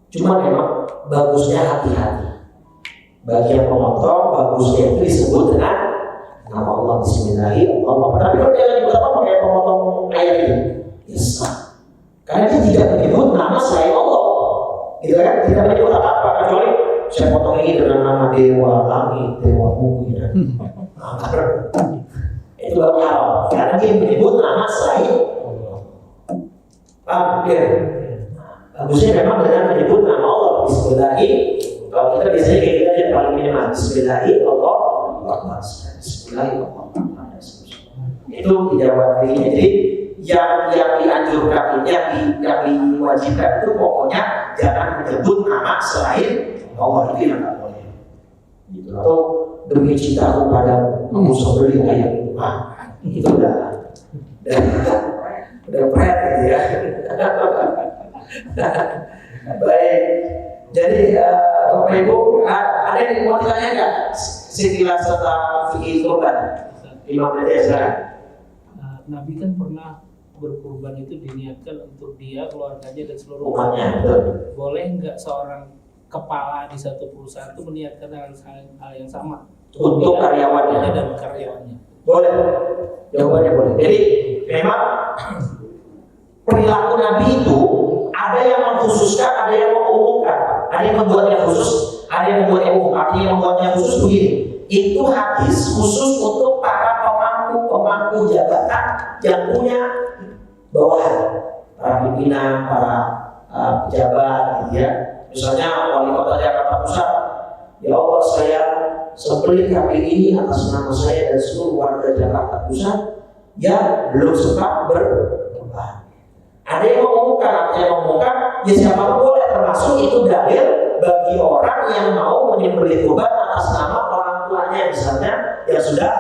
Cuma memang bagusnya hati-hati. Bagi yang memotong, bagusnya itu disebut dengan nama Allah, Bismillahirrahmanirrahim. Tapi kalau dia menyebut apa pakai pemotong ayam ini, ya sah. Karena dia tidak menyebut nama selain Allah, gitu kan? Tidak menyebut apa-apa kecuali saya potong ini dengan nama dewa langit, dewa bumi dan itu baru haram. Karena dia menyebut nama selain Allah. Paham? Bagusnya memang dengan menyebut nama Allah. Bismillahirrahmanirrahim. Kalau kita biasanya kayak kita yang paling minimal Bismillahirrahmanirrahim. Bismillahirrahmanirrahim. Itu tidak wajib. Jadi yang dianjurkan ini, yang diwajibkan itu pokoknya jangan menyebut nama selain Allah, itu yang nggak boleh. Gitu. Atau demi cintaku pada musuh beli ayam itu, itu udah pret gitu ya. Baik, jadi Bapak Ibu ada yang mau ditanya nggak sekilas tentang fikih kurban? Imam Nadia, Nabi kan pernah berkurban itu diniatkan untuk dia, keluarganya dan seluruh umatnya. Boleh nggak seorang kepala di satu perusahaan itu meniatkan hal yang sama untuk karyawannya dan karyawannya? Boleh, jawabannya boleh. Jadi memang perilaku Nabi itu ada yang mengkhususkan, ada yang mengumumkan, ada yang membuatnya khusus, ada yang membuatnya umum. Artinya yang membuatnya khusus begini, itu hadis khusus untuk para pemangku jabatan yang punya bawahan, para pimpinan, para pejabat, gitu ya. Misalnya wali kota Jakarta Pusat Ya Allah, saya sembelih kambing ini atas nama saya dan seluruh warga Jakarta Pusat yang belum sempat berkurban. Ada yang mengumumkan, ya siapa boleh, termasuk itu dalil bagi orang yang mau menyembelih kurban atas nama orang tuanya misalnya yang sudah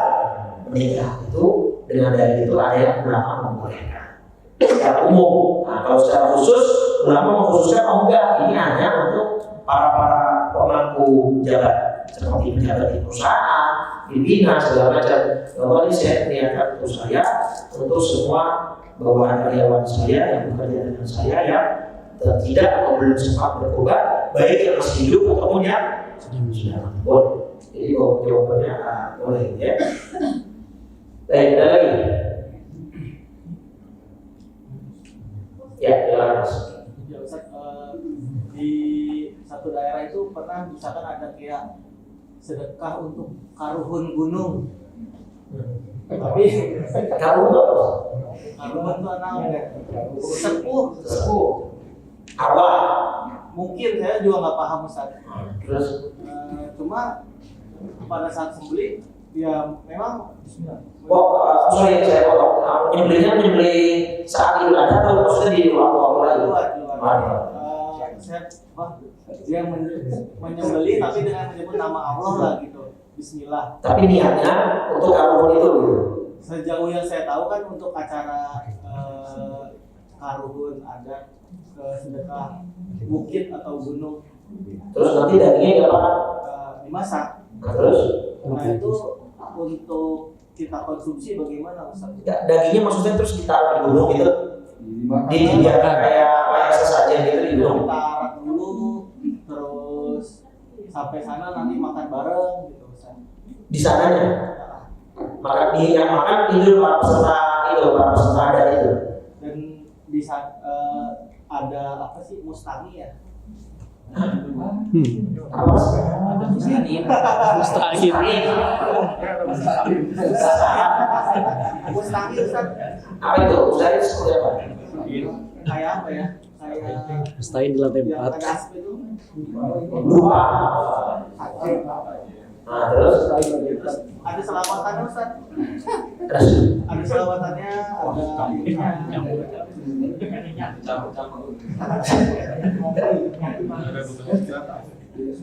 menikah. Itu dengan dalil itu ada yang ulama membolehkan secara umum. Nah, kalau secara khusus ulama mengkhususkan enggak, ini hanya untuk para pemangku jabat seperti pejabat di perusahaan, pimpinan segala macam. Bahwa ini saya niatkan untuk saya, untuk semua bawahan karyawan saya yang bekerja dengan saya yang tidak atau belum sempat bertobat, baik yang masih hidup ataupun yang sudah boleh. Jadi jawabannya boleh ya. Baik, ada lagi? Ya, jelas. Ya Ustaz, di satu daerah itu pernah misalkan ada kayak sedekah untuk karuhun gunung. Tapi Karuhun itu anak sepuh. arwah. Mungkin saya juga nggak paham Ustaz. Terus Cuma pada saat sembelih ya memang sorry saya potong. Menyembelih saat Idul Adha atau maksudnya di luar lagi? Dia menyembelih tapi dengan menyebut nama Allah lah gitu. Bismillah. Tapi niatnya untuk karuhun itu gitu. Sejauh yang saya tahu kan untuk acara karuhun adat ke sedekah bukit atau gunung. Terus nanti dagingnya apa? Dimasak. Terus? Nah itu untuk kita konsumsi bagaimana Ustaz? Dagingnya maksudnya terus ditaruh di gunung gitu? Dibiarkan kayak sesajen gitu di gunung? Kita arak dulu, terus sampai sana nanti makan bareng gitu Ustaz. Di sananya? Makan itu para peserta adat itu. Dan di saat ada apa sih mustahil ya? Apa? Ada mustahil. Mustahil Ustaz. Apa itu? Mustahil seperti apa? Kayak apa ya? Kayak Mustahil di lantai 4. ada asap itu. Lupa. Nah terus? Ada selawatannya Ustaz. Terus? Ada selawatannya,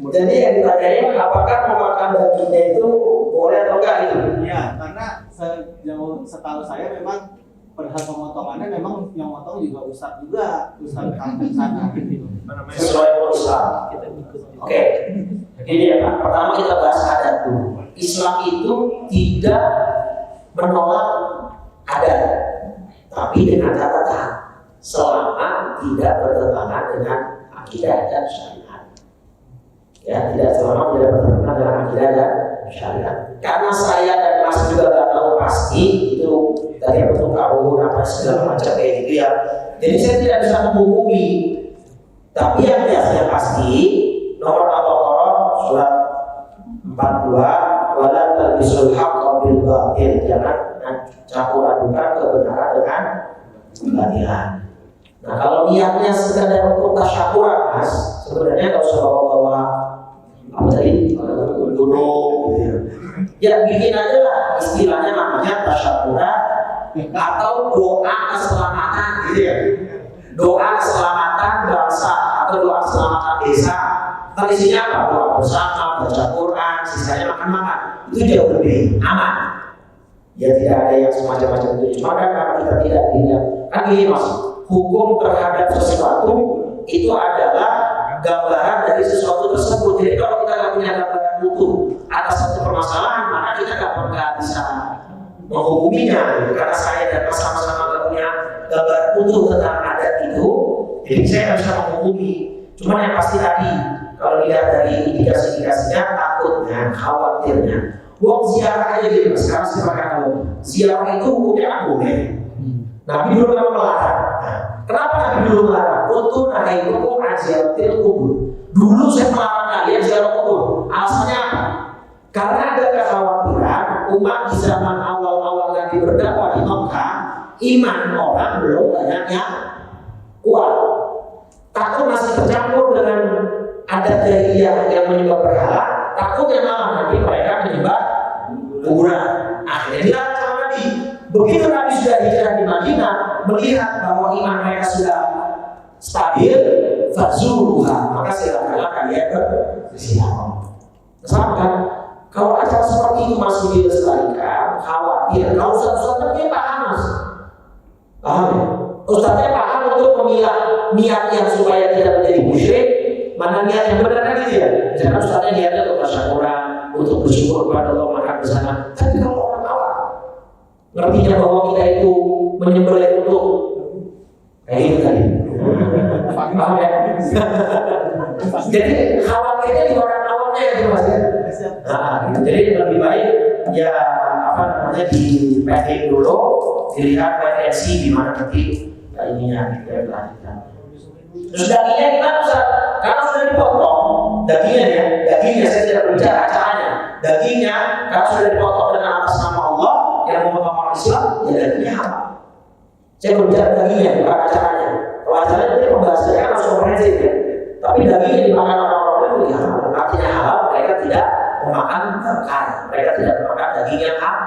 Jadi yang ditanyain apakah memakan dagingnya itu boleh atau enggak itu? Iya, karena setahu saya memang pada pemotongannya memang yang motong juga ustaz kampung sana gitu. Sesuai Islam. Oke. Ini ya Pak. Pertama kita bahas adat dulu. Islam itu tidak menolak adat, tapi dengan catatan selama tidak bertentangan dengan akidah dan syariat. Ya, tidak selama tidak bertentangan dengan akidah dan syariat. Karena saya dan Mas juga nggak tahu pasti itu tadi bentuk karuhun apa segala macam kayak gitu ya. Jadi saya tidak bisa menghukumi. Tapi yang biasanya pasti nomor Al-Baqarah surat 42 wala talbisul haqqa bil batil, jangan campur adukan kebenaran dengan kebatilan. Nah kalau niatnya sekadar untuk tasyakuran Mas, sebenarnya kalau usah bawa apa tadi gunung gitu ya, bikin aja lah istilahnya namanya tasyakuran atau doa keselamatan gitu ya, doa keselamatan bangsa atau doa keselamatan desa. Kalau isinya apa? Doa bersama, baca Quran, sisanya makan-makan. Itu jauh lebih aman. Ya tidak ada yang semacam-macam itu. Cuma kan kalau kita tidak kan gini Mas, hukum terhadap sesuatu itu adalah gambaran dari sesuatu tersebut. Jadi kalau kita nggak punya gambaran utuh atas satu permasalahan, maka kita nggak bisa menghukuminya. Karena saya dan Mas sama-sama nggak punya gambaran utuh tentang adat itu, jadi saya nggak bisa menghukumi. Cuma yang pasti tadi, kalau dilihat dari indikasi-indikasinya, takutnya, khawatirnya, buang ziarah aja gitu. Sekarang saya pakai ziarah itu hukumnya kan boleh. Nabi dulu memang melarang. Nah, kenapa Nabi dulu melarang? Untuk nahi hukum ziaratil kubur. Dulu saya melarang kalian ziarah kubur. Alasannya apa? Karena ada kekhawatiran umat di zaman awal-awal Nabi berdakwah di Mekah, iman orang belum banyak yang kuat. Takut masih tercampur dengan adat jahiliyah yang menyembah berhala, takutnya malah nanti mereka menyembah kuburan. Akhirnya dilarang sama Nabi. Begitu Nabi sudah hijrah di Madinah, melihat bahwa iman mereka sudah stabil, fazuruha, maka silakanlah kalian berziarah. Sama kan? Kalau acara seperti itu masih dilestarikan, khawatir kalau ustaz-ustaznya dia paham mas. Paham ya? Ustaznya paham untuk memilah niat yang supaya tidak menjadi musyrik, mana niat yang benar kan gitu ya? Jangan ustaznya niatnya untuk bersyukuran, untuk bersyukur kepada Allah makan bersama. Tapi kalau orang awam ngertinya bahwa kita itu menyembelih untuk kayak gitu tadi. Paham ya? Jadi khawatirnya di orang awamnya gitu mas ya. Nah, jadi lebih baik ya di pending dulu, dilihat potensi di mana nanti ininya ya berlanjutan. Terus dagingnya gimana Ustaz? Karena sudah dipotong dagingnya saya tidak berbicara acaranya. Dagingnya karena sudah dipotong dengan atas nama Allah yang memotong orang Islam, ya dagingnya halal. Saya berbicara dagingnya bukan acaranya. Kalau acaranya itu pembahasannya kan langsung komprehensif ya. Tapi dagingnya dimakan orang-orang itu ya halal. Artinya halal, mereka tidak memakan kaya, mereka tidak memakan daging yang halal.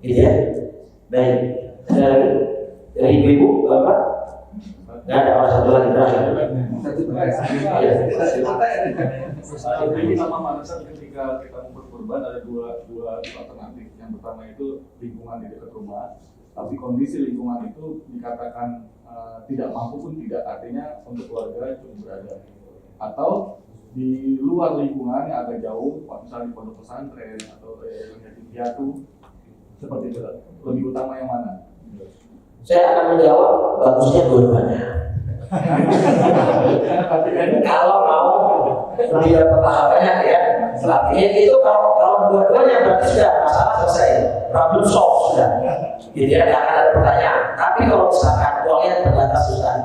Gitu ya. Baik. Dari ibu, bapak, nggak ada orang satu lagi terakhir. Jadi sama manusia ketika kita mau berkorban ada dua alternatif. Yang pertama itu lingkungan di dekat rumah, tapi kondisi lingkungan itu dikatakan tidak mampu pun tidak, artinya untuk keluarga cukup berada. Atau di luar lingkungan yang agak jauh, misalnya di pondok pesantren atau yatim piatu, seperti itu. Lebih utama yang mana? Saya akan menjawab bagusnya dua-duanya. Kalau mau lebih dapat pahalanya ya, artinya itu kalau dua-duanya berarti sudah masalah selesai, problem solved sudah. Jadi tidak akan ada pertanyaan. Tapi kalau misalkan uangnya terbatas susah,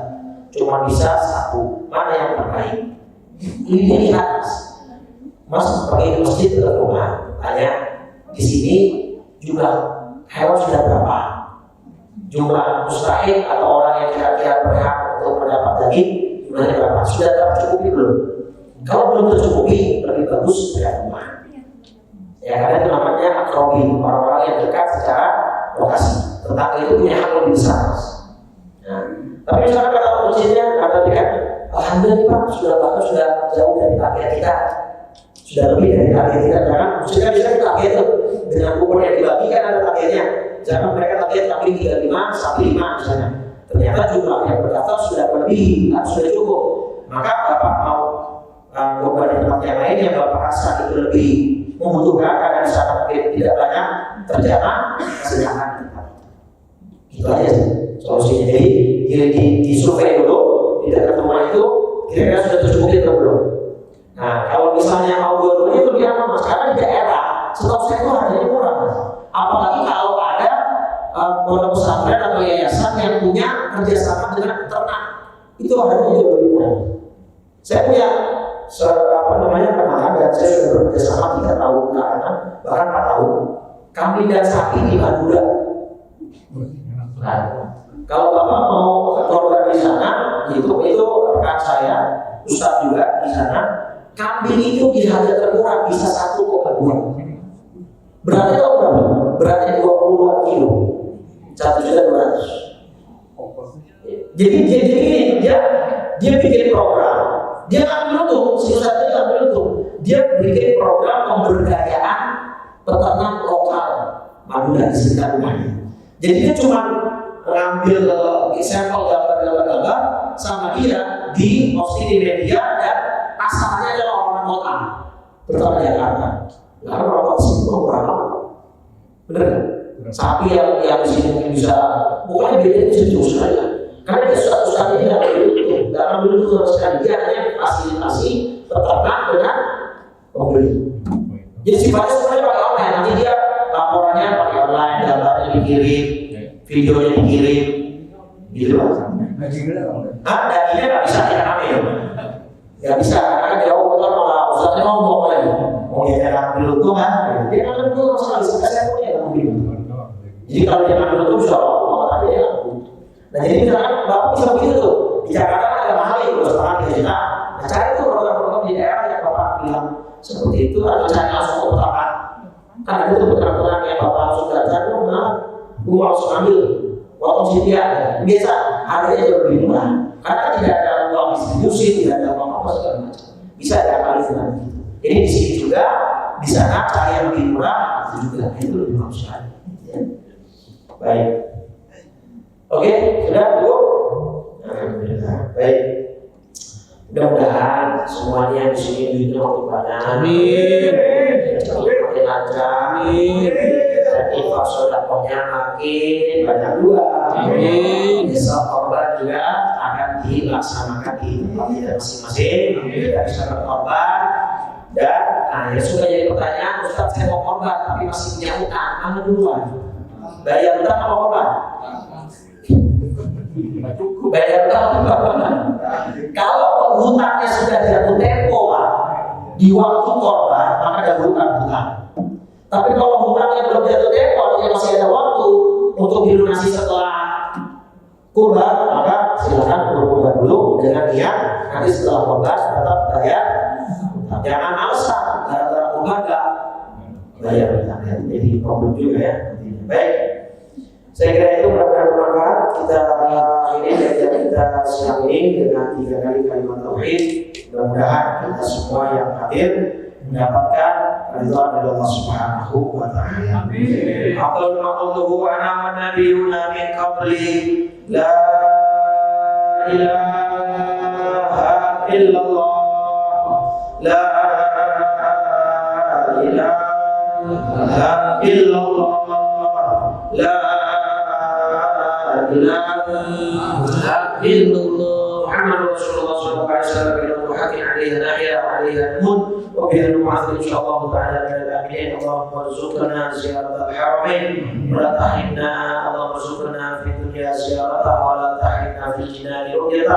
cuma bisa satu, mana yang terbaik? Ini lihat mas pergi ke masjid ke rumah, tanya di sini jumlah hewan sudah berapa? Jumlah mustahil atau orang yang kira-kira berhak untuk mendapat daging jumlahnya berapa? Sudah tercukupi belum? Kalau belum tercukupi, lebih bagus dari rumah. Ya karena itu namanya akrobi, orang-orang yang dekat secara lokasi. Tetangga itu punya hak lebih besar. Nah, tapi misalkan kata masjidnya, kata dia, alhamdulillah Pak, sudah jauh dari target kita, sudah lebih dari target kita. Karena maksudnya bisa kita target itu dengan kupon yang dibagikan ada targetnya. Jangan mereka target kambing 35, sapi 5 misalnya. Ternyata jumlah yang berdaftar sudah lebih, sudah cukup. Maka Bapak mau korban di tempat yang lain yang Bapak rasa itu lebih membutuhkan karena di sana mungkin tidak banyak terjamah, silakan. Itu aja sih solusinya. Jadi di survei dulu, di dekat rumah itu kira-kira sudah tercukupi atau belum. Nah kalau misalnya mau dua-duanya itu lebih aman mas, karena di daerah setahu saya itu harganya murah mas. Apalagi kalau ada pondok pesantren atau yayasan yang punya kerjasama dengan peternak, itu harganya jauh lebih murah. Saya punya kenalan dan saya sudah bekerjasama 3 tahun karena bahkan 4 tahun kambing dan sapi di Madura. Nah, kalau Bapak mau korban di sana, itu rekan saya, Ustaz juga di sana, kambing itu di harga termurah bisa 1,2. Beratnya tahu berapa? Beratnya 22 kilo, 1.200.000. Jadi ini dia bikin program, dia ambil untung, si Ustaz itu ambil untung, dia bikin program pemberdayaan peternak lokal Madura di sekitar rumahnya. Jadi dia cuma ngambil sampel gambar sama dia di posting di media dan pasarnya adalah orang kota, terutama Jakarta. Karena orang kota sini mau berapa? Bener? Sapi yang di sini mungkin bisa, pokoknya beda bisa jauh saja. Karena dia susah-susahnya tidak begitu, tidak begitu sama sekali. Dia hanya fasilitasi peternak dengan pembeli. Jadi sifatnya sebenarnya pakai online. Nanti dia laporannya pakai online, gambarnya dikirim, videonya dikirim, gitu lah. Dagingnya nggak bisa kita ambil, nggak bisa karena jauh motor malah Ustaznya ngomong lagi, mau dia ngambil untung kan? Dia ngambil untung sama sekali, saya punya ngambil. Jadi kalau dia ngambil untung bisa ngomong, tapi dia ngambil. Nah jadi misalkan Bapak bisa begitu tuh, di Jakarta ada mahal itu 2,5 juta. Nah cari tuh program-program di daerah yang Bapak bilang seperti itu atau cari langsung ke peternakan. Karena itu peternak yang bapak langsung datang, gue langsung ambil potong sedia. Biasa harganya jauh lebih murah karena tidak ada uang distribusi, tidak ada uang apa segala macam. Bisa ada kali dengan gitu. Jadi di sini juga di sana cari yang lebih murah itu juga itu lebih bagus sekali. Ya. Baik. Oke, sudah cukup. Alhamdulillah. Baik. Mudah-mudahan semuanya di sini duitnya makin banyak. Amin. Makin lancar. Amin. Dan infak sedekahnya makin banyak juga. Amin. Besok korban juga akan dilaksanakan di tempat kita masing-masing. Kita bisa berkorban. Dan yang sudah jadi pertanyaan, Ustaz saya mau korban tapi masih punya utang, mana duluan? Bayar utang apa korban? Bayar utang. Kalau hutangnya sudah jatuh tempo Pak, di waktu korban maka ada hutang. Tapi kalau hutangnya belum jatuh tempo, artinya masih ada waktu untuk dilunasi setelah kurban, maka silakan berkorban dulu dengan niat nanti setelah korban tetap bayar. Jangan alasan gara-gara kurban gak bayar hutangnya, jadi problem juga ya. Baik. Saya kira itu benar-benar bermanfaat. Kita ini belajar kita siang ini dengan 3 kali kalimat tauhid. Mudah-mudahan kita semua yang hadir mendapatkan ridhaan dari Allah Subhanahu wa taala. Amin. Aqulu ma qultuhu ana wan nabiyuna min qabli la ilaha illallah la ilaha illallah la ilaha illallah Muhammadur Rasulullah sallallahu alaihi wasallam kalimatu haqqin 'alaiha nahya wa 'alaiha namun wa biha nu'adhu insyaallah ta'ala min al-aminin Allahumma rzuqna ziyaratal haramain wa la tahrimna Allahumma rzuqna fid dunya ziyarata wa la tahrimna fil jinani ru'yata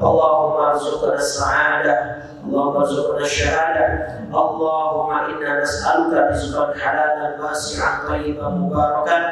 Allahumma rzuqna as-sa'adah Allahumma rzuqna asy-syahadah Allahumma inna nas'aluka rizqan halalan wasi'an thayyiban mubarakan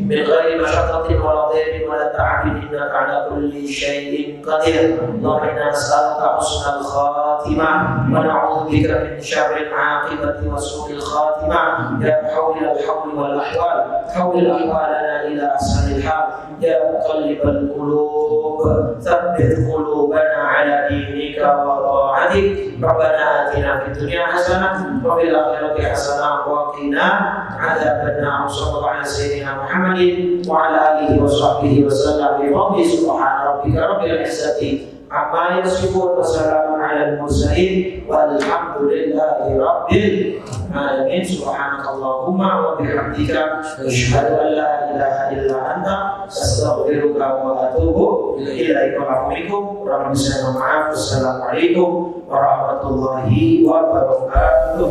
min ghairi masyaqqatin wa la dhairin wa la ta'abin innaka 'ala kulli syai'in qadir Allahumma inna nas'aluka husnal khatimah wa na'udzu bika min syarril 'aqibati wa su'il khatimah ya hawlal hawli wal ahwal hawlil ahwalana ila ahsanil hal ya muqallibal qulub tsabbit qulubana 'ala dinika wa ta'atik Rabbana atina fid dunya hasanah wa fil akhirati hasanah wa qina adzaban nar sallallahu alaihi sayyidina Muhammadin wa ala alihi wa sahbihi wa sallam bi fadli subhana rabbika rabbil izzati amma yasifun wa salamun alal mursalin walhamdulillahi rabbil alamin subhanakallahumma wa bihamdika asyhadu an la ilaha illa anta astaghfiruka wa atubu ilaika wa assalamualaikum warahmatullahi wabarakatuh.